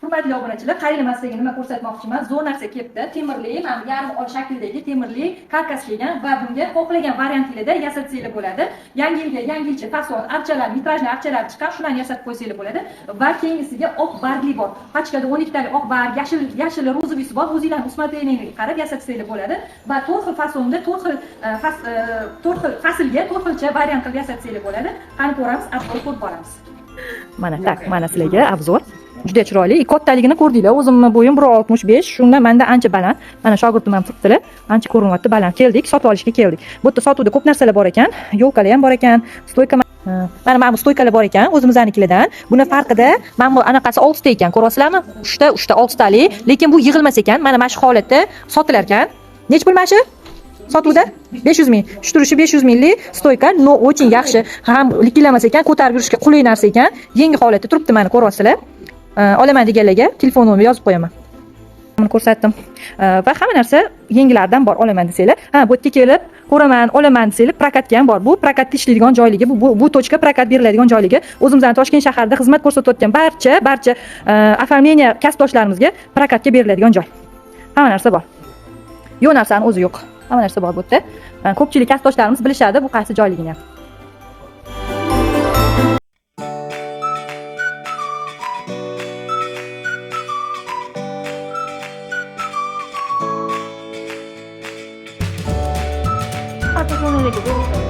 Hurmatli obunachilar, qaranglar, sizga nima ko'rsatmoqchiman. Zo'r narsa kelibdi. Temirli, mana yarim oy shaklidagi temirli karkas kelgan va bunga xohlagan variantingizda yasatsangiz bo'ladi. Yangi yilga yangicha fason, archalar, mitrajli archalar chiqqan, shularni yasatib qo'ysangiz bo'ladi. Va keyingisiga oq bargli bor. Pachkada 12 talik oq barg, yashil rozovisi bor. O'zingizlar usmatligiga qarab yasatsangiz bo'ladi. Va 4 xil fasonda, 4 xil faslga 4 xilcha variant qilib yasatsangiz bo'ladi. Qani ko'ramiz, obzor ko'rib boramiz. Mana tak, mana sizlarga obzor. Juda chiroyli. Kattaligini ko'rdinglar. O'zimni bo'yim 1.65, shundan menda ancha baland. Mana shogirdim ham turibdilar. Ancha ko'rinyapti, baland. Keldik, sotib olishga keldik. Bu yerda sotuvda ko'p narsalar bor ekan. Yo'lkalar ham bor ekan. Stoyka mana bu stoykalar bor ekan, o'zimiznikilardan. Buni farqida mana bu anaqasi 6 ta ekan, ko'ryapsizlarmi? 3 ta 6 talik, lekin bu yig'ilmas ekan. Mana shu holatda sotilar ekan. Nech pul mana shu? Sotuvda 500 ming. Shu turishi 500 minglik stoyka, no очень yaxshi. Ham likillamas ekan, ko'tarib yurishga qulay narsa ekan. Yengil holatda turibdi, mana ko'ryapsizlar. Olaman deganlarga telefon nomerimni yozib qo'yaman. Buni ko'rsatdim. Va hamma narsa yengillardan bor, olaman desanglar. Bu yerga kelib, ko'raman, olaman desanglar, prokatga ham bor. Bu prokatda ishlaydigan joyligi, bu tochka prokat beriladigan joyligi. O'zimizning Toshkent shahrida xizmat ko'rsatayotgan barcha оформление kasbdoshlarimizga prokatga beriladigan joy. Hamma narsa bor. Yo'q narsani o'zi yo'q. Hamma narsa bor bu yerda. Ko'pchilik kasbdoshlarimiz bilishadi bu qaysi joyligini. Artık onu öyle gidiyor.